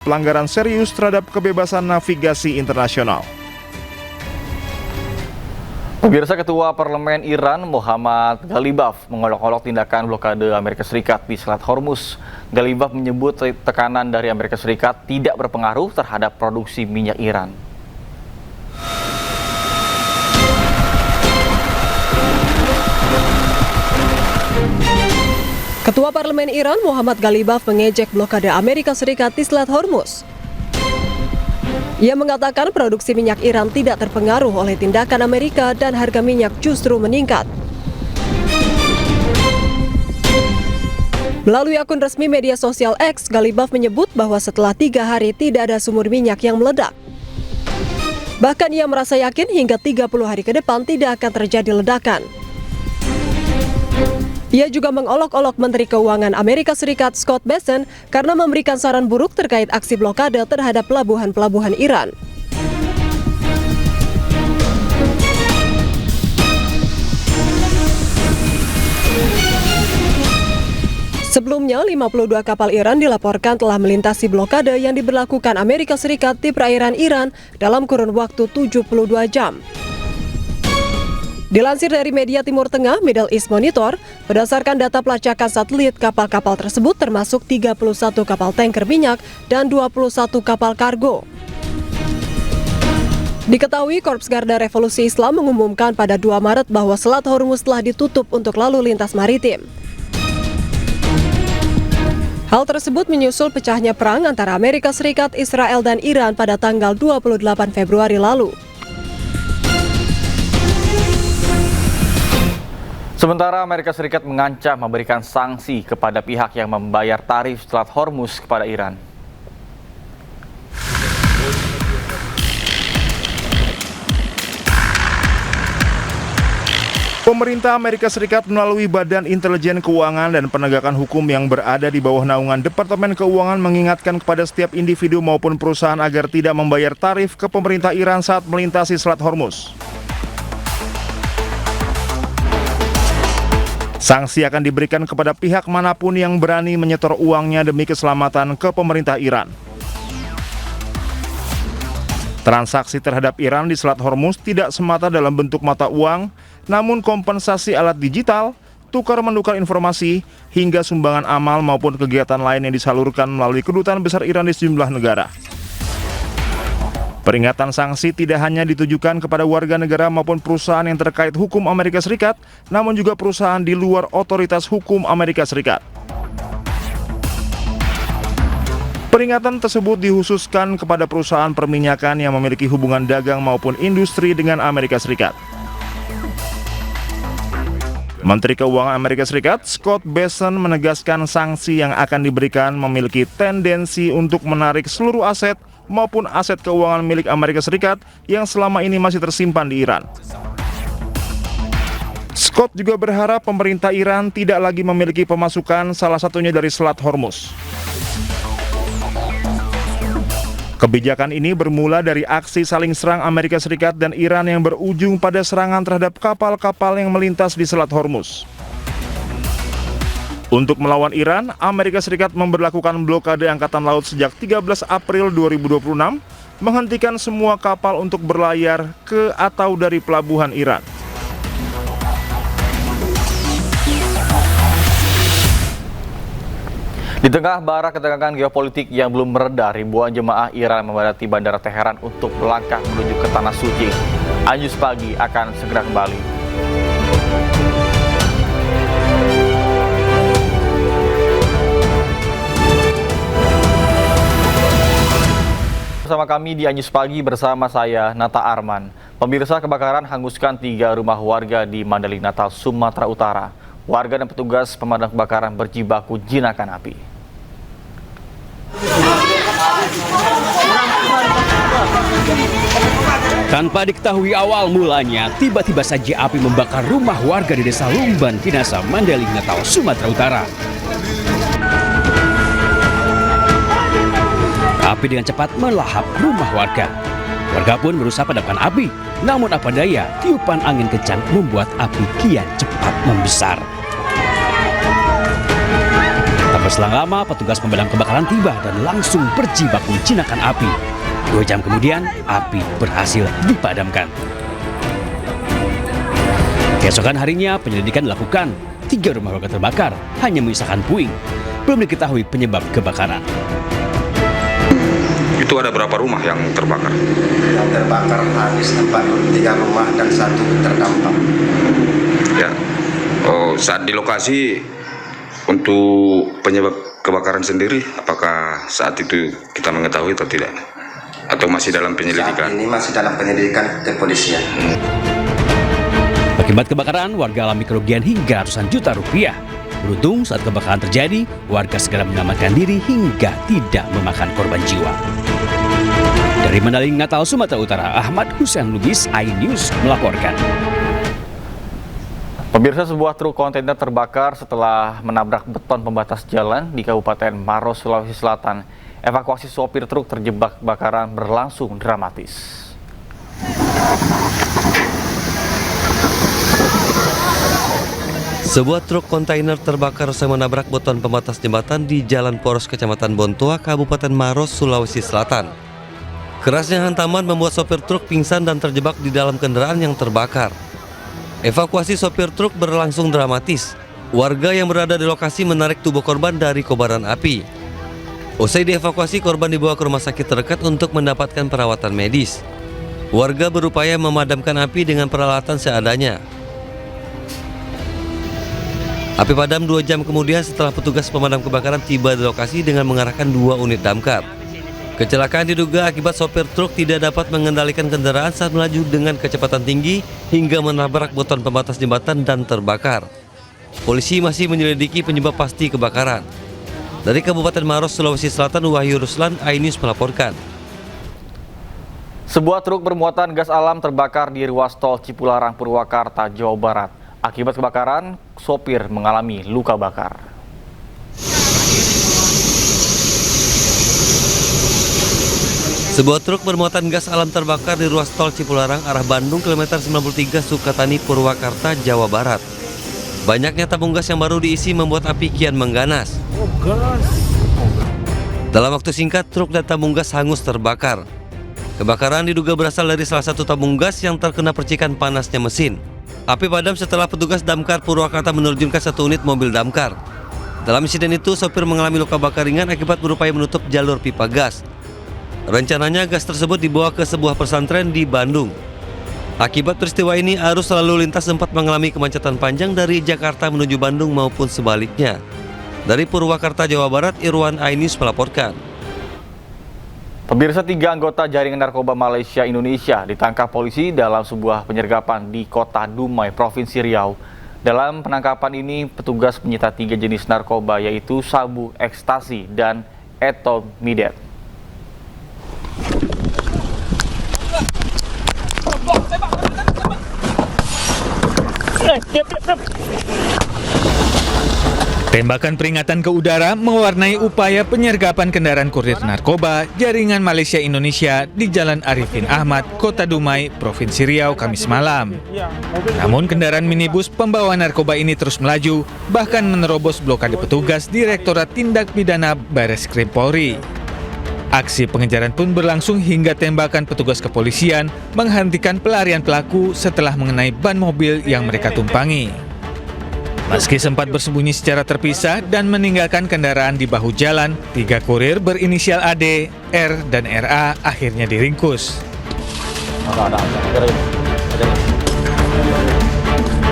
pelanggaran serius terhadap kebebasan navigasi internasional. Pemirsa, Ketua Parlemen Iran Muhammad Ghalibaf mengolok-olok tindakan blokade Amerika Serikat di Selat Hormuz. Ghalibaf menyebut tekanan dari Amerika Serikat tidak berpengaruh terhadap produksi minyak Iran. Ketua Parlemen Iran Muhammad Ghalibaf mengejek blokade Amerika Serikat di Selat Hormuz. Ia mengatakan produksi minyak Iran tidak terpengaruh oleh tindakan Amerika dan harga minyak justru meningkat. Melalui akun resmi media sosial X, Ghalibaf menyebut bahwa setelah 3 hari tidak ada sumur minyak yang meledak. Bahkan ia merasa yakin hingga 30 hari ke depan tidak akan terjadi ledakan. Ia juga mengolok-olok Menteri Keuangan Amerika Serikat Scott Bessent karena memberikan saran buruk terkait aksi blokade terhadap pelabuhan-pelabuhan Iran. Sebelumnya, 52 kapal Iran dilaporkan telah melintasi blokade yang diberlakukan Amerika Serikat di perairan Iran dalam kurun waktu 72 jam. Dilansir dari media Timur Tengah, Middle East Monitor, berdasarkan data pelacakan satelit, kapal-kapal tersebut termasuk 31 kapal tanker minyak dan 21 kapal kargo. Diketahui Korps Garda Revolusi Islam mengumumkan pada 2 Maret bahwa Selat Hormuz telah ditutup untuk lalu lintas maritim. Hal tersebut menyusul pecahnya perang antara Amerika Serikat, Israel, dan Iran pada tanggal 28 Februari lalu. Sementara Amerika Serikat mengancam memberikan sanksi kepada pihak yang membayar tarif Selat Hormuz kepada Iran. Pemerintah Amerika Serikat melalui Badan Intelijen Keuangan dan Penegakan Hukum yang berada di bawah naungan Departemen Keuangan mengingatkan kepada setiap individu maupun perusahaan agar tidak membayar tarif ke pemerintah Iran saat melintasi Selat Hormuz. Sanksi akan diberikan kepada pihak manapun yang berani menyetor uangnya demi keselamatan ke pemerintah Iran. Transaksi terhadap Iran di Selat Hormuz tidak semata dalam bentuk mata uang, namun kompensasi alat digital, tukar-menukar informasi, hingga sumbangan amal maupun kegiatan lain yang disalurkan melalui kedutaan besar Iran di sejumlah negara. Peringatan sanksi tidak hanya ditujukan kepada warga negara maupun perusahaan yang terkait hukum Amerika Serikat, namun juga perusahaan di luar otoritas hukum Amerika Serikat. Peringatan tersebut dikhususkan kepada perusahaan perminyakan yang memiliki hubungan dagang maupun industri dengan Amerika Serikat. Menteri Keuangan Amerika Serikat Scott Bessent menegaskan sanksi yang akan diberikan memiliki tendensi untuk menarik seluruh aset maupun aset keuangan milik Amerika Serikat yang selama ini masih tersimpan di Iran. Scott juga berharap pemerintah Iran tidak lagi memiliki pemasukan, salah satunya dari Selat Hormuz. Kebijakan ini bermula dari aksi saling serang Amerika Serikat dan Iran yang berujung pada serangan terhadap kapal-kapal yang melintas di Selat Hormuz. Untuk melawan Iran, Amerika Serikat memberlakukan blokade Angkatan Laut sejak 13 April 2026, menghentikan semua kapal untuk berlayar ke atau dari pelabuhan Iran. Di tengah bara ketegangan geopolitik yang belum mereda, ribuan jemaah Iran memadati Bandara Teheran untuk melangkah menuju ke Tanah Suci. Anyus Pagi akan segera kembali. Bersama kami di Anyus Pagi bersama saya, Nata Arman. Pemirsa, kebakaran hanguskan 3 rumah warga di Mandailing Natal, Sumatera Utara. Warga dan petugas pemadam kebakaran berjibaku jinakan api. Tanpa diketahui awal mulanya, tiba-tiba saja api membakar rumah warga di Desa Lumban, Pinasa, Mandailing Natal, Sumatera Utara. Api dengan cepat melahap rumah warga. Warga pun berusaha padamkan api, namun apa daya, tiupan angin kencang membuat api kian cepat membesar. Tak berselang lama, petugas pemadam kebakaran tiba dan langsung berjibaku jinakan api. 2 jam kemudian, api berhasil dipadamkan. Keesokan harinya, penyelidikan dilakukan. 3 rumah warga terbakar, hanya menyisakan puing. Belum diketahui penyebab kebakaran. Itu ada berapa rumah yang terbakar? Yang terbakar habis 3 rumah dan 1 terdampak. Ya. Oh, saat di lokasi untuk penyebab kebakaran sendiri, apakah saat itu kita mengetahui atau tidak? Atau masih dalam penyelidikan? Saat ini masih dalam penyelidikan kepolisian. Akibat kebakaran, warga alami kerugian hingga ratusan juta rupiah. Beruntung saat kebakaran terjadi, warga segera menyelamatkan diri hingga tidak memakan korban jiwa. Dari Mandaling Natal, Sumatera Utara, Ahmad Hussein Lubis, iNews melaporkan. Pemirsa, sebuah truk kontainer terbakar setelah menabrak beton pembatas jalan di Kabupaten Maros, Sulawesi Selatan. Evakuasi sopir truk terjebak kebakaran berlangsung dramatis. Sebuah truk kontainer terbakar usai menabrak beton pembatas jembatan di Jalan Poros, Kecamatan Bontoa, Kabupaten Maros, Sulawesi Selatan. Kerasnya hantaman membuat sopir truk pingsan dan terjebak di dalam kendaraan yang terbakar. Evakuasi sopir truk berlangsung dramatis. Warga yang berada di lokasi menarik tubuh korban dari kobaran api. Usai dievakuasi, korban dibawa ke rumah sakit terdekat untuk mendapatkan perawatan medis. Warga berupaya memadamkan api dengan peralatan seadanya. Api padam 2 jam kemudian setelah petugas pemadam kebakaran tiba di lokasi dengan mengarahkan 2 unit damkar. Kecelakaan diduga akibat sopir truk tidak dapat mengendalikan kendaraan saat melaju dengan kecepatan tinggi hingga menabrak beton pembatas jembatan dan terbakar. Polisi masih menyelidiki penyebab pasti kebakaran. Dari Kabupaten Maros, Sulawesi Selatan, Wahyu Ruslan, iNews melaporkan. Sebuah truk bermuatan gas alam terbakar di ruas tol Cipularang, Purwakarta, Jawa Barat. Akibat kebakaran, sopir mengalami luka bakar. Sebuah truk bermuatan gas alam terbakar di ruas tol Cipularang arah Bandung kilometer 93 Sukatani, Purwakarta, Jawa Barat. Banyaknya tabung gas yang baru diisi membuat api kian mengganas. Dalam waktu singkat, truk dan tabung gas hangus terbakar. Kebakaran diduga berasal dari salah satu tabung gas yang terkena percikan panasnya mesin. Api padam setelah petugas damkar Purwakarta menerjunkan 1 unit mobil damkar. Dalam insiden itu, sopir mengalami luka bakar ringan akibat berupaya menutup jalur pipa gas. Rencananya gas tersebut dibawa ke sebuah pesantren di Bandung. Akibat peristiwa ini, arus lalu lintas sempat mengalami kemacetan panjang dari Jakarta menuju Bandung maupun sebaliknya. Dari Purwakarta, Jawa Barat, Irwan, iNews melaporkan. Pemirsa, 3 anggota jaringan narkoba Malaysia Indonesia ditangkap polisi dalam sebuah penyergapan di Kota Dumai, Provinsi Riau. Dalam penangkapan ini, petugas menyita 3 jenis narkoba, yaitu sabu, ekstasi, dan etomidet. Tembakan peringatan ke udara mewarnai upaya penyergapan kendaraan kurir narkoba jaringan Malaysia Indonesia di Jalan Arifin Ahmad, Kota Dumai, Provinsi Riau, Kamis malam. Namun kendaraan minibus pembawa narkoba ini terus melaju, bahkan menerobos blokade petugas Direktorat Tindak Pidana Bareskrim Polri. Aksi pengejaran pun berlangsung hingga tembakan petugas kepolisian menghentikan pelarian pelaku setelah mengenai ban mobil yang mereka tumpangi. Meski sempat bersembunyi secara terpisah dan meninggalkan kendaraan di bahu jalan, 3 kurir berinisial AD, R, dan RA akhirnya diringkus.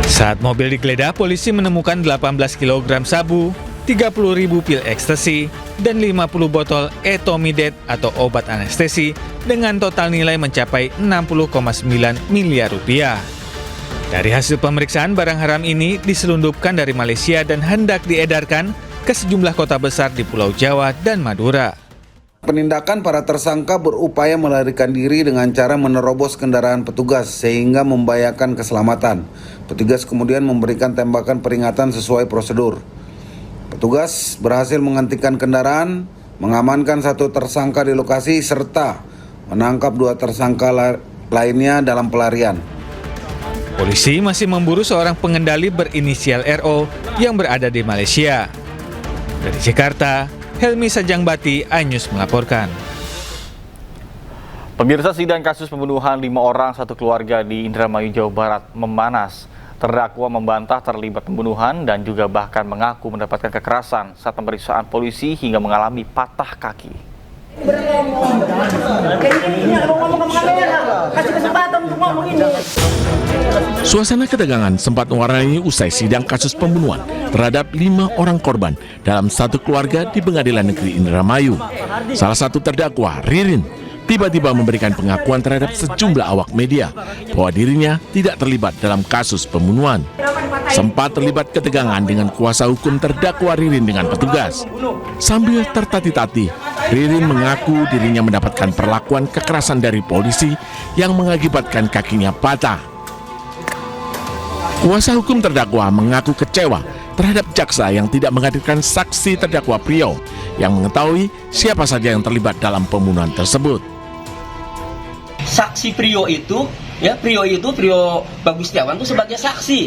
Saat mobil digeledah, polisi menemukan 18 kg sabu, 30.000 pil ekstasi, dan 50 botol etomidet atau obat anestesi dengan total nilai mencapai 60,9 miliar rupiah. Dari hasil pemeriksaan, barang haram ini diselundupkan dari Malaysia dan hendak diedarkan ke sejumlah kota besar di Pulau Jawa dan Madura. Penindakan para tersangka berupaya melarikan diri dengan cara menerobos kendaraan petugas sehingga membahayakan keselamatan. Petugas kemudian memberikan tembakan peringatan sesuai prosedur. Petugas berhasil menghentikan kendaraan, mengamankan 1 tersangka di lokasi serta menangkap 2 tersangka lainnya dalam pelarian. Polisi masih memburu seorang pengendali berinisial RO yang berada di Malaysia. Dari Jakarta, Helmi Sajangbati, iNews melaporkan. Pemirsa, sidang kasus pembunuhan 5 orang satu keluarga di Indramayu, Jawa Barat memanas. Terdakwa membantah terlibat pembunuhan dan juga bahkan mengaku mendapatkan kekerasan saat pemeriksaan polisi hingga mengalami patah kaki. Suasana ketegangan sempat mewarnai usai sidang kasus pembunuhan terhadap 5 orang korban dalam satu keluarga di Pengadilan Negeri Indramayu. Salah satu terdakwa, Ririn, tiba-tiba memberikan pengakuan terhadap sejumlah awak media bahwa dirinya tidak terlibat dalam kasus pembunuhan. Sempat terlibat ketegangan dengan kuasa hukum terdakwa Ririn dengan petugas. Sambil tertati-tati, Ririn mengaku dirinya mendapatkan perlakuan kekerasan dari polisi yang mengakibatkan kakinya patah. Kuasa hukum terdakwa mengaku kecewa terhadap jaksa yang tidak menghadirkan saksi terdakwa Prio yang mengetahui siapa saja yang terlibat dalam pembunuhan tersebut. Saksi Prio Bagustiawan itu sebagai saksi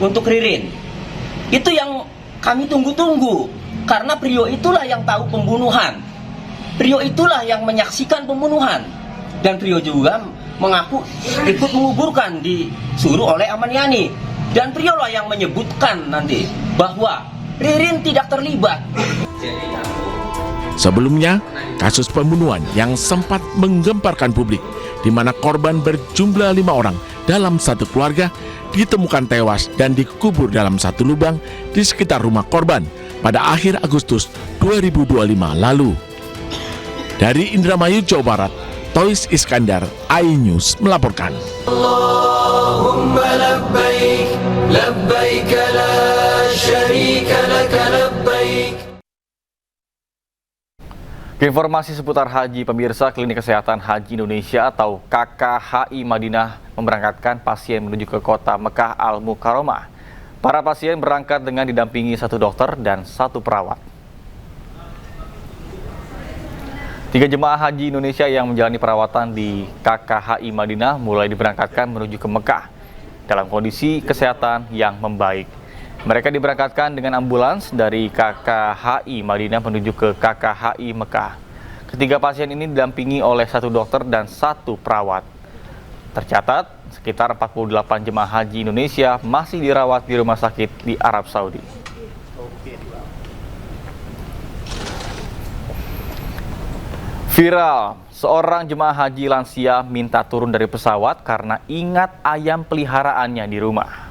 untuk Ririn. Itu yang kami tunggu-tunggu, karena Prio itulah yang tahu pembunuhan. Prio itulah yang menyaksikan pembunuhan. Dan Prio juga mengaku ikut menguburkan, disuruh oleh Amaniani. Dan Prio lah yang menyebutkan nanti bahwa Ririn tidak terlibat. Sebelumnya, kasus pembunuhan yang sempat menggemparkan publik, di mana korban berjumlah 5 orang dalam satu keluarga ditemukan tewas dan dikubur dalam satu lubang di sekitar rumah korban pada akhir Agustus 2025 lalu. Dari Indramayu, Jawa Barat, Tois Iskandar, iNews melaporkan. Allahumma labbaik, labbaik la syarika laka labbaik. Informasi seputar haji, pemirsa, Klinik Kesehatan Haji Indonesia atau KKHI Madinah memberangkatkan pasien menuju ke kota Mekah Al-Mukarramah. Para pasien berangkat dengan didampingi 1 dokter dan 1 perawat. 3 jemaah haji Indonesia yang menjalani perawatan di KKHI Madinah mulai diberangkatkan menuju ke Mekah dalam kondisi kesehatan yang membaik. Mereka diberangkatkan dengan ambulans dari KKHI Madinah menuju ke KKHI Mekah. Ketiga pasien ini didampingi oleh 1 dokter dan 1 perawat. Tercatat, sekitar 48 jemaah haji Indonesia masih dirawat di rumah sakit di Arab Saudi. Viral, seorang jemaah haji lansia minta turun dari pesawat karena ingat ayam peliharaannya di rumah.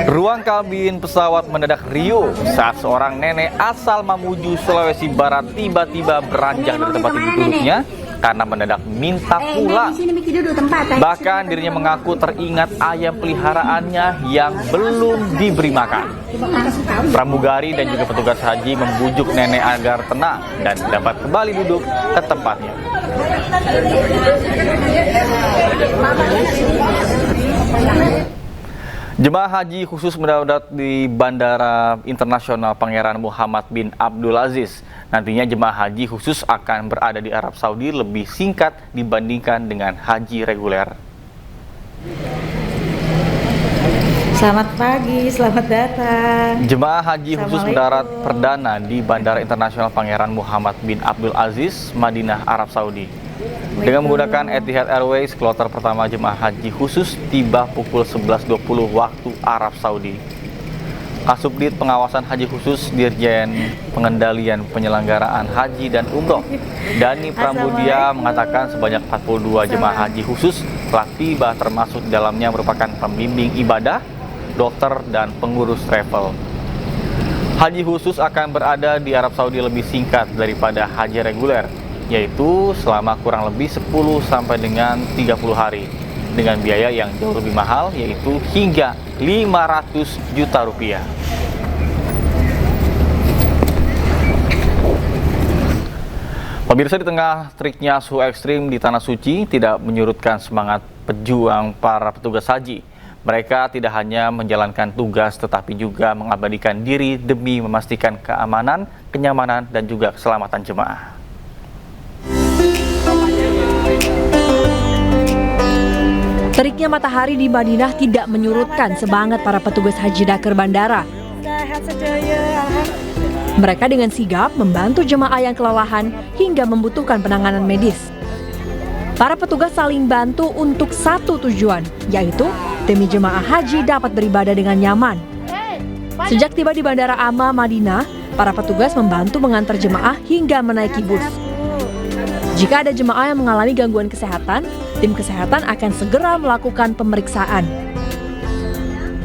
Ruang kabin pesawat mendadak riuh saat seorang nenek asal Mamuju, Sulawesi Barat tiba-tiba beranjak dari tempat duduknya karena mendadak minta pulang. Bahkan dirinya mengaku teringat ayam peliharaannya yang belum diberi makan. Pramugari dan juga petugas haji membujuk nenek agar tenang dan dapat kembali duduk ke tempatnya. Jemaah haji khusus mendarat di Bandara Internasional Pangeran Muhammad bin Abdul Aziz. Nantinya jemaah haji khusus akan berada di Arab Saudi lebih singkat dibandingkan dengan haji reguler. Selamat pagi, selamat datang. Jemaah haji khusus mendarat perdana di Bandara Internasional Pangeran Muhammad bin Abdul Aziz, Madinah, Arab Saudi. Dengan menggunakan Etihad Airways, kloter pertama jemaah haji khusus tiba pukul 11.20 waktu Arab Saudi. Kasubdit Pengawasan Haji Khusus Dirjen Pengendalian Penyelenggaraan Haji dan Umroh, Dani Pramudia, mengatakan sebanyak 42 jemaah haji khusus telah tiba, termasuk di dalamnya merupakan pembimbing ibadah, dokter, dan pengurus travel. Haji khusus akan berada di Arab Saudi lebih singkat daripada haji reguler, yaitu selama kurang lebih 10 sampai dengan 30 hari dengan biaya yang jauh lebih mahal, yaitu hingga 500 juta rupiah. Pemirsa, di tengah teriknya suhu ekstrim di Tanah Suci tidak menyurutkan semangat pejuang para petugas haji. Mereka tidak hanya menjalankan tugas tetapi juga mengabadikan diri demi memastikan keamanan, kenyamanan, dan juga keselamatan jemaah. Teriknya matahari di Madinah tidak menyurutkan semangat para petugas haji Dakar bandara. Mereka dengan sigap membantu jemaah yang kelelahan hingga membutuhkan penanganan medis. Para petugas saling bantu untuk satu tujuan, yaitu demi jemaah haji dapat beribadah dengan nyaman. Sejak tiba di Bandara Amma, Madinah, para petugas membantu mengantar jemaah hingga menaiki bus. Jika ada jemaah yang mengalami gangguan kesehatan, tim kesehatan akan segera melakukan pemeriksaan.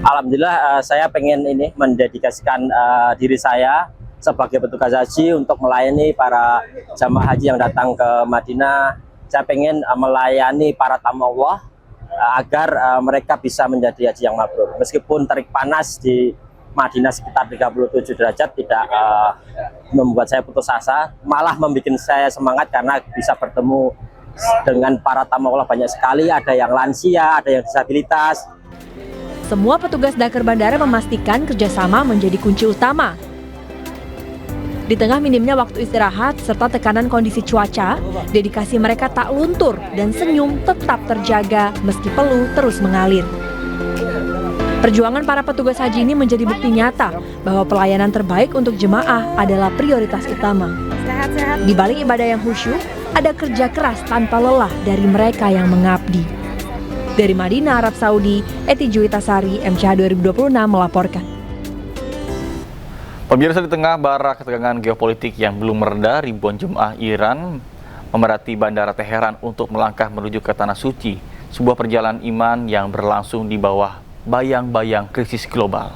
Alhamdulillah saya pengen ini mendedikasikan diri saya sebagai petugas haji untuk melayani para jamaah haji yang datang ke Madinah. Saya pengen melayani para tamu Allah agar mereka bisa menjadi haji yang mabrur. Meskipun terik panas di Madinah sekitar 37 derajat tidak membuat saya putus asa, malah membuat saya semangat karena bisa bertemu dengan para tamu Allah banyak sekali, ada yang lansia, ada yang disabilitas. Semua petugas Dakar bandara memastikan kerjasama menjadi kunci utama. Di tengah minimnya waktu istirahat serta tekanan kondisi cuaca, dedikasi mereka tak luntur dan senyum tetap terjaga meski peluh terus mengalir. Perjuangan para petugas haji ini menjadi bukti nyata bahwa pelayanan terbaik untuk jemaah adalah prioritas utama. Di balik ibadah yang khusyuk, ada kerja keras tanpa lelah dari mereka yang mengabdi. Dari Madinah, Arab Saudi, Eti Juwitasari, MCH 2026 melaporkan. Pemirsa, di tengah bara ketegangan geopolitik yang belum mereda, ribuan jemaah Iran memadati Bandara Teheran untuk melangkah menuju ke Tanah Suci, sebuah perjalanan iman yang berlangsung di bawah bayang-bayang krisis global.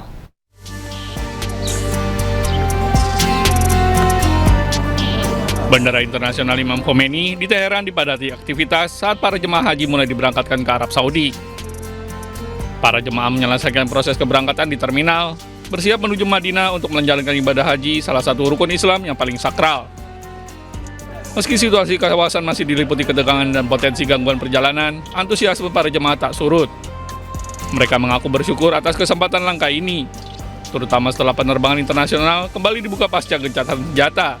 Bandara Internasional Imam Khomeini di Teheran dipadati aktivitas saat para jemaah haji mulai diberangkatkan ke Arab Saudi. Para jemaah menyelesaikan proses keberangkatan di terminal, bersiap menuju Madinah untuk menjalankan ibadah haji, salah satu rukun Islam yang paling sakral. Meski situasi kawasan masih diliputi ketegangan dan potensi gangguan perjalanan, antusiasme para jemaah tak surut. Mereka mengaku bersyukur atas kesempatan langka ini, terutama setelah penerbangan internasional kembali dibuka pasca gencatan senjata.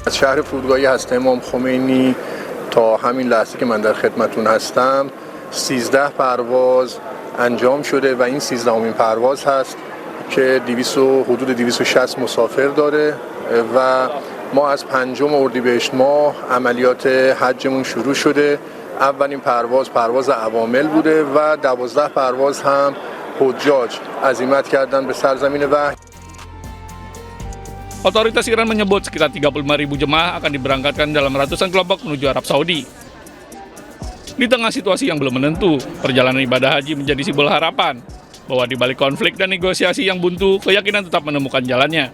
از شهر فرودگاهی هسته امام خمینی تا همین لحظه که من در خدمتتون هستم 13 پرواز انجام شده و این 13مین پرواز هست که حدود 260 مسافر داره و ما از 5 اردیبهشت ماه عملیات حجمون شروع شده. اولین پرواز عوامل بوده و 12 پرواز هم حجاج عزیمت کردن به سرزمین وحی. Otoritas Iran menyebut sekitar 35.000 jemaah akan diberangkatkan dalam ratusan kelompok menuju Arab Saudi. Di tengah situasi yang belum menentu, perjalanan ibadah haji menjadi simbol harapan bahwa di balik konflik dan negosiasi yang buntu, keyakinan tetap menemukan jalannya.